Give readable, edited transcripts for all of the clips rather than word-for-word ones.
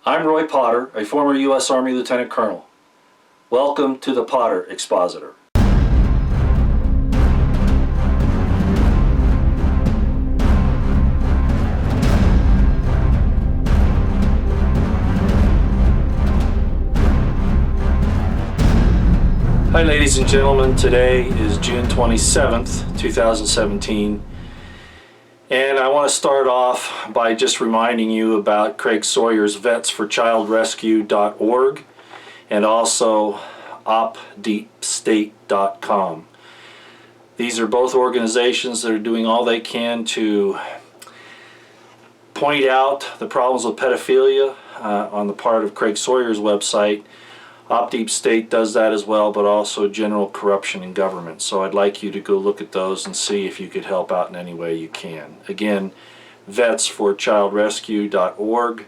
I'm Roy Potter, a former U.S. Army Lieutenant Colonel. Welcome to the Potter Expositor. Hi ladies and gentlemen, today is June 27th, 2017, and I want to start off by just reminding you about Craig Sawyer's vetsforchildrescue.org and also opdeepstate.com. These are both organizations that are doing all they can to point out the problems with pedophilia on the part of Craig Sawyer's website. Deep State does that as well, but also general corruption in government. So I'd like you to go look at those and see if you could help out in any way you can. Again, vetsforchildrescue.org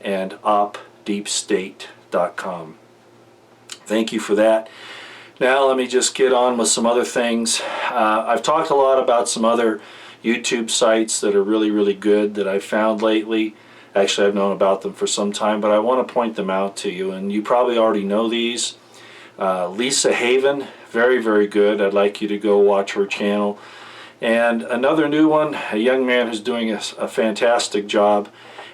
and opdeepstate.com. Thank you for that. Now let me just get on with some other things. I've talked a lot about some other YouTube sites that are really good that I've found lately. Actually, I've known about them for some time, but I want to point them out to you, and you probably already know these. Lisa Haven, very good. I'd like you to go watch her channel. And another new one, a young man who's doing a fantastic job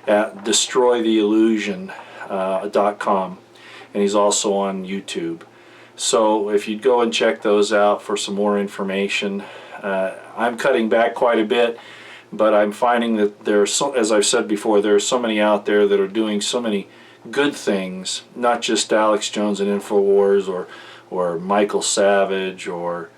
at destroytheillusion.com, and he's also on YouTube. So if you'd go and check those out for some more information. I'm cutting back quite a bit, but I'm finding that there are so, as I've said before, there are so many out there that are doing so many good things, not just Alex Jones and InfoWars or Michael Savage or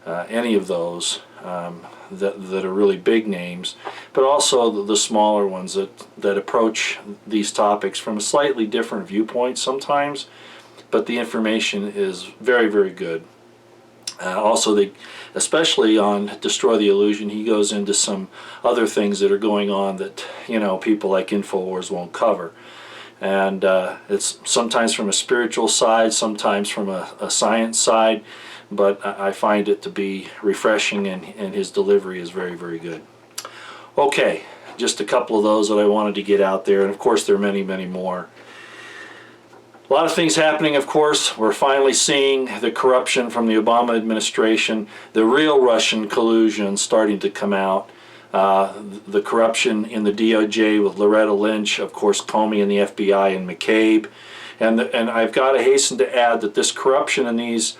any of those that are really big names, but also the smaller ones that approach these topics from a slightly different viewpoint sometimes, but the information is very good. Also, especially on Destroy the Illusion, he goes into some other things that are going on that, you know, people like InfoWars won't cover. And it's sometimes from a spiritual side, sometimes from a science side, but I find it to be refreshing, and his delivery is very good. Okay, just a couple of those that I wanted to get out there, and of course there are many more. A lot of things happening, of course. We're finally seeing the corruption from the Obama administration, the real Russian collusion starting to come out. The corruption in the DOJ with Loretta Lynch, of course Comey and the FBI and McCabe. And I've got to hasten to add that this corruption in these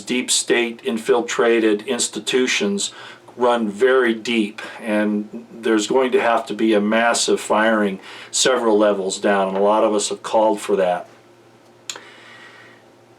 deep state infiltrated institutions run very deep, and there's going to have to be a massive firing several levels down, and a lot of us have called for that.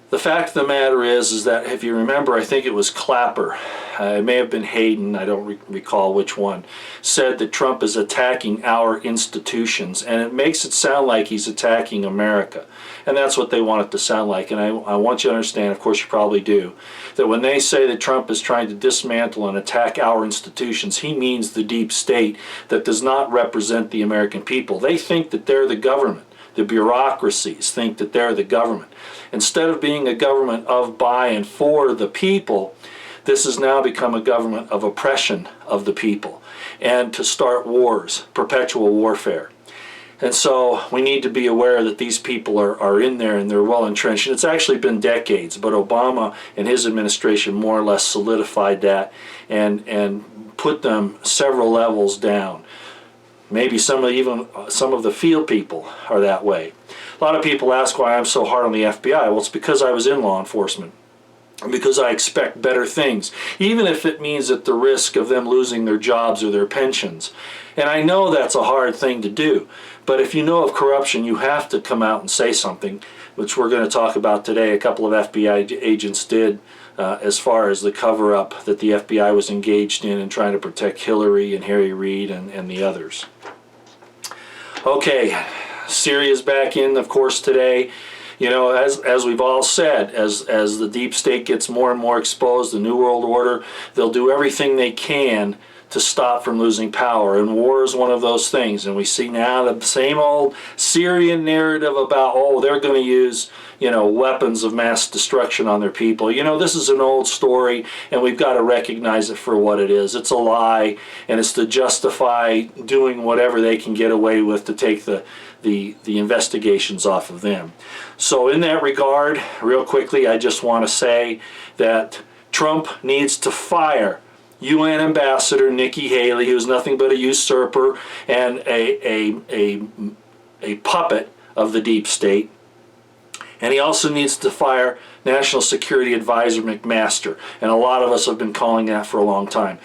The fact of the matter is that if you remember, I think it was Clapper, it may have been Hayden, I don't recall which one, said that Trump is attacking our institutions, and it makes it sound like he's attacking America. And that's what they want it to sound like. And I want you to understand, of course you probably do, that when they say that Trump is trying to dismantle and attack our institutions, he means the deep state that does not represent the American people. They think that they're the government. The bureaucracies think that they're the government. Instead of being a government of, by, and for the people, this has now become a government of oppression of the people and to start wars, perpetual warfare. And so we need to be aware that these people are in there and they're well entrenched. It's actually been decades, but Obama and his administration more or less solidified that and put them several levels down. Maybe even some of the field people are that way. A lot of people ask why I'm so hard on the FBI. Well, it's because I was in law enforcement, and because I expect better things, even if it means at the risk of them losing their jobs or their pensions. And I know that's a hard thing to do, but if you know of corruption, you have to come out and say something, which we're going to talk about today. A couple of FBI agents did as far as the cover-up that the FBI was engaged in trying to protect Hillary and Harry Reid and the others. Okay, Syria's back in, of course, today. You know, as we've all said, as the deep state gets more and more exposed, the New World Order, they'll do everything they can to stop from losing power, and war is one of those things. And we see now the same old Syrian narrative about, oh, they're going to use, you know, weapons of mass destruction on their people. You know, this is an old story, and we've got to recognize it for what it is. It's a lie, and it's to justify doing whatever they can get away with to take the investigations off of them. So in that regard, real quickly, I just want to say that Trump needs to fire UN Ambassador Nikki Haley, who's nothing but a usurper and a puppet of the deep state. And he also needs to fire National Security Advisor McMaster. And a lot of us have been calling that for a long time.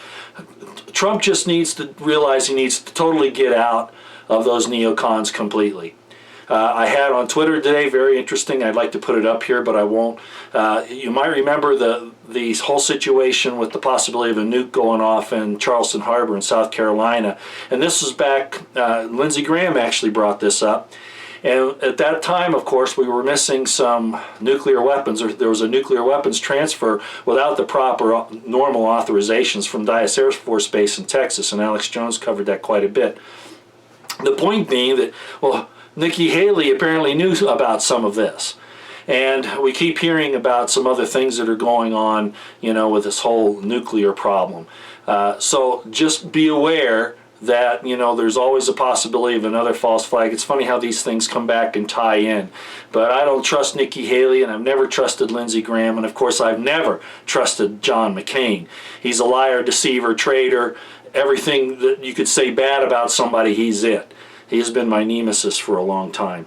Trump just needs to realize he needs to totally get out of those neocons completely. I had on Twitter today, very interesting, I'd like to put it up here, but I won't. You might remember the whole situation with the possibility of a nuke going off in Charleston Harbor in South Carolina. And this was back, Lindsey Graham actually brought this up. And at that time, of course, we were missing some nuclear weapons, or there was a nuclear weapons transfer without the proper normal authorizations from Dyess Air Force Base in Texas, and Alex Jones covered that quite a bit. The point being that, well, Nikki Haley apparently knew about some of this. And we keep hearing about some other things that are going on, you know, with this whole nuclear problem. So just be aware that, you know, there's always a possibility of another false flag. It's funny how these things come back and tie in. But I don't trust Nikki Haley, and I've never trusted Lindsey Graham, and of course I've never trusted John McCain. He's a liar, deceiver, traitor. Everything that you could say bad about somebody, he's it. He's been my nemesis for a long time.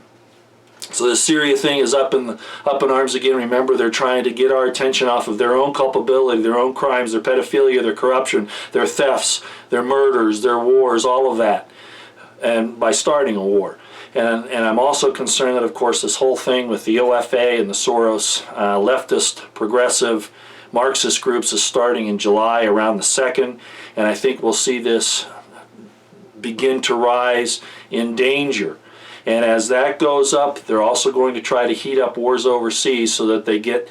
So the Syria thing is up in arms again. Remember, they're trying to get our attention off of their own culpability, their own crimes, their pedophilia, their corruption, their thefts, their murders, their wars, all of that, and by starting a war. And I'm also concerned that, of course, this whole thing with the OFA and the Soros leftist, progressive, Marxist groups is starting in July around the 2nd, and I think we'll see this begin to rise in danger. And as that goes up, they're also going to try to heat up wars overseas so that they get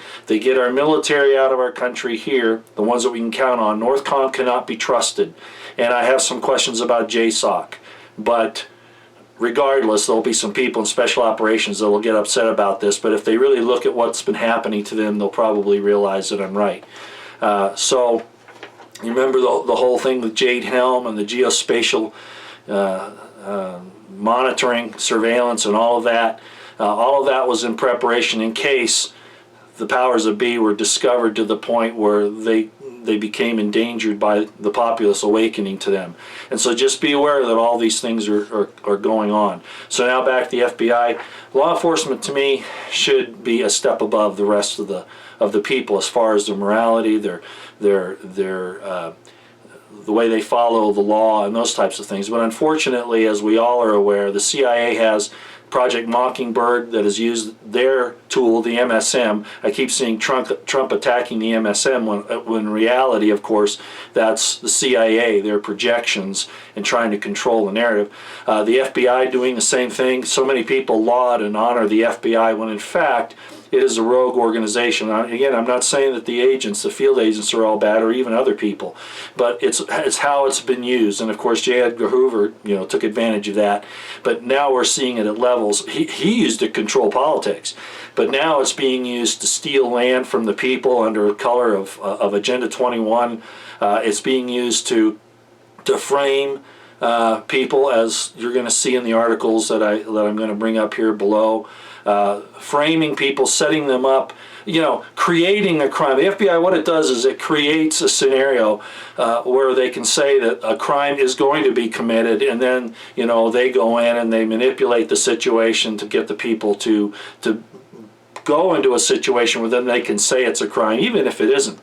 our military out of our country here, the ones that we can count on. NORTHCOM cannot be trusted. And I have some questions about JSOC. But regardless, there'll be some people in special operations that will get upset about this. But if they really look at what's been happening to them, they'll probably realize that I'm right. So you remember the whole thing with Jade Helm and the geospatial monitoring, surveillance, and all of that. All of that was in preparation in case the powers that be were discovered to the point where they became endangered by the populace awakening to them. And so just be aware that all these things are going on. So now back to the FBI. Law enforcement, to me, should be a step above the rest of the people as far as their morality, the way they follow the law and those types of things. But unfortunately, as we all are aware, the CIA has Project Mockingbird that has used their tool, the MSM. I keep seeing Trump attacking the MSM when in reality, of course, that's the CIA, their projections and trying to control the narrative. The FBI doing the same thing. So many people laud and honor the FBI when in fact it is a rogue organization. Again, I'm not saying that the agents, the field agents, are all bad, or even other people, but it's how it's been used. And of course, J. Edgar Hoover, you know, took advantage of that. But now we're seeing it at levels. He used to control politics, but now it's being used to steal land from the people under color of Agenda 21. It's being used to frame people, as you're going to see in the articles that I'm going to bring up here below. Framing people, setting them up, you know, creating a crime. The FBI, what it does is it creates a scenario where they can say that a crime is going to be committed, and then, you know, they go in and they manipulate the situation to get the people to go into a situation where then they can say it's a crime, even if it isn't.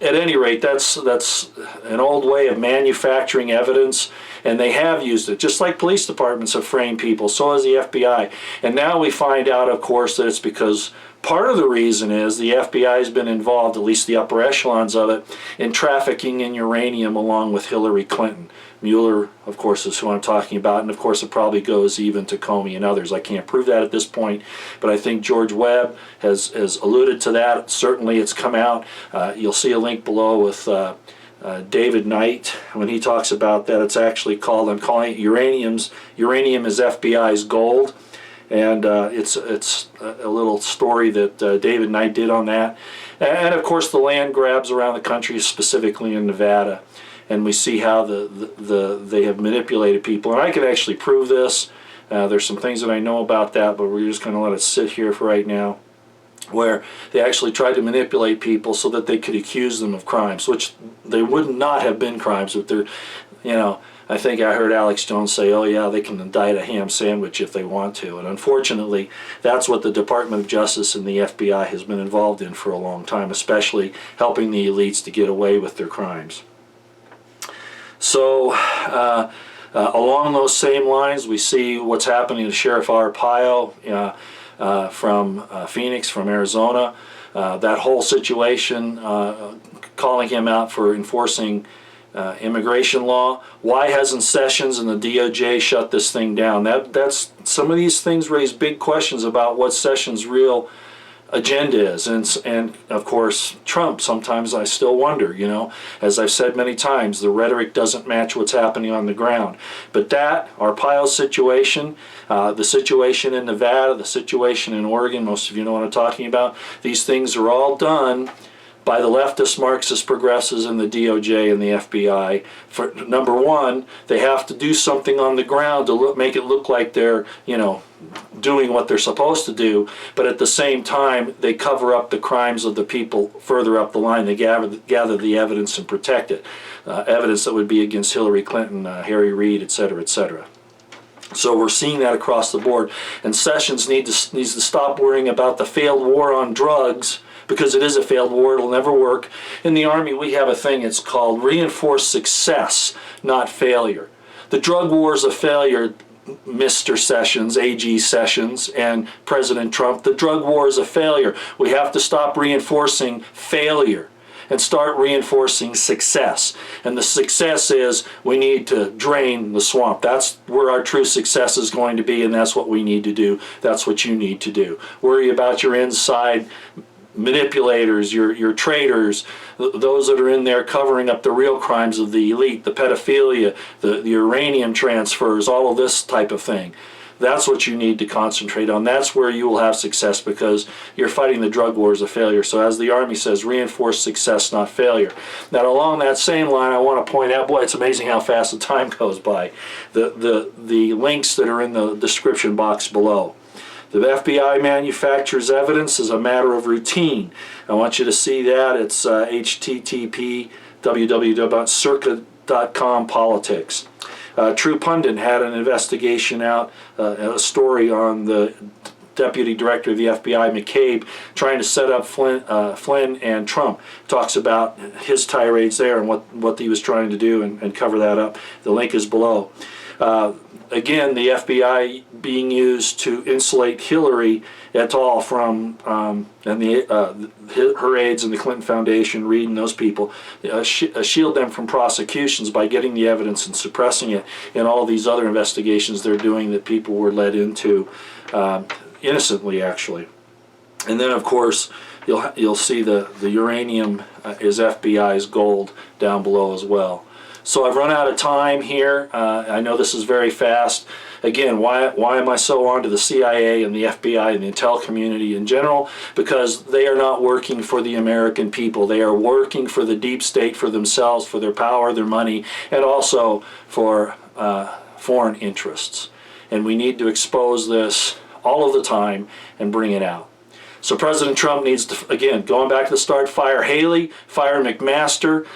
At any rate, that's an old way of manufacturing evidence, and they have used it, just like police departments have framed people, so has the FBI. And now we find out, of course, that it's because part of the reason is the FBI has been involved, at least the upper echelons of it, in trafficking in uranium along with Hillary Clinton. Mueller, of course, is who I'm talking about, and of course it probably goes even to Comey and others. I can't prove that at this point, but I think George Webb has alluded to that. Certainly it's come out. You'll see a link below with David Knight, when he talks about that, it's actually called, I'm calling it uranium is FBI's gold. And it's a little story that David Knight did on that. And of course the land grabs around the country, specifically in Nevada. And we see how they have manipulated people. And I can actually prove this. There's some things that I know about that, but we're just going to let it sit here for right now, where they actually tried to manipulate people so that they could accuse them of crimes, which they would not have been crimes if they're, I think I heard Alex Jones say, oh yeah, they can indict a ham sandwich if they want to. And unfortunately, that's what the Department of Justice and the FBI has been involved in for a long time, especially helping the elites to get away with their crimes. So along those same lines, we see what's happening to Sheriff Arpaio from Phoenix, from Arizona. That whole situation, calling him out for enforcing immigration law. Why hasn't Sessions and the DOJ shut this thing down? That's some of these things raise big questions about what Sessions' real agenda is, and of course Trump. Sometimes I still wonder, as I've said many times, the rhetoric doesn't match what's happening on the ground. But that Arpaio situation, the situation in Nevada, the situation in Oregon, most of you know what I'm talking about. These things are all done by the leftist Marxist progressives and the DOJ and the FBI. For number one, they have to do something on the ground to make it look like they're, doing what they're supposed to do, but at the same time, they cover up the crimes of the people further up the line. They gather the evidence and protect it. Evidence that would be against Hillary Clinton, Harry Reid, etc., etc. So we're seeing that across the board. And Sessions needs to stop worrying about the failed war on drugs, because it is a failed war. It'll never work. In the Army, we have a thing, it's called reinforced success, not failure. The drug war is a failure, Mr. Sessions, AG Sessions, and President Trump. The drug war is a failure. We have to stop reinforcing failure and start reinforcing success. And the success is we need to drain the swamp. That's where our true success is going to be, and that's what we need to do. That's what you need to do. Worry about your inside manipulators, your traitors, those that are in there covering up the real crimes of the elite, the pedophilia, the uranium transfers, all of this type of thing. That's what you need to concentrate on. That's where you will have success, because you're fighting the drug war as a failure. So as the Army says, reinforce success, not failure. Now along that same line, I want to point out, boy, it's amazing how fast the time goes by. The links that are in the description box below. The FBI manufactures evidence as a matter of routine. I want you to see that. It's http://www.circa.com politics. True Pundit had an investigation out, a story on the Deputy Director of the FBI, McCabe, trying to set up Flynn and Trump. Talks about his tirades there and what he was trying to do, and cover that up. The link is below. Again, the FBI being used to insulate Hillary et al. From her aides and the Clinton Foundation, Reid and those people, shield them from prosecutions by getting the evidence and suppressing it in all these other investigations they're doing that people were led into innocently, actually. And then, of course, you'll see the uranium is FBI's gold down below as well. So I've run out of time here. I know this is very fast. Again, why am I so on to the CIA and the FBI and the intel community in general? Because they are not working for the American people. They are working for the deep state, for themselves, for their power, their money, and also for foreign interests. And we need to expose this all of the time and bring it out. So President Trump needs to, again, going back to the start, fire Haley, fire McMaster,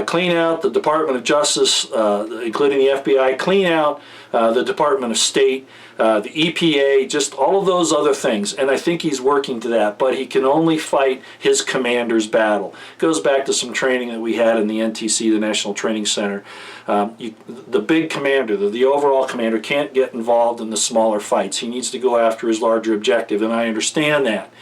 clean out the Department of Justice, including the FBI, clean out the Department of State, the EPA, just all of those other things. And I think he's working to that, but he can only fight his commander's battle. It goes back to some training that we had in the NTC, the National Training Center. The big commander, the overall commander, can't get involved in the smaller fights. He needs to go after his larger objective, and I understand that.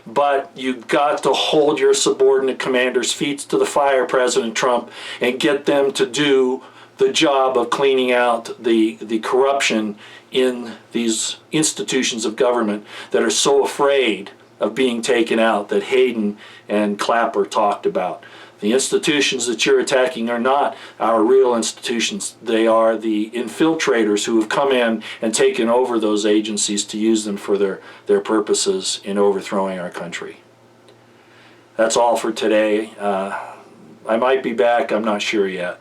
But you've got to hold your subordinate commanders' feet to the fire, President Trump, and get them to do the job of cleaning out the corruption in these institutions of government that are so afraid of being taken out that Hayden and Clapper talked about. The institutions that you're attacking are not our real institutions. They are the infiltrators who have come in and taken over those agencies to use them for their purposes in overthrowing our country. That's all for today. I might be back, I'm not sure yet.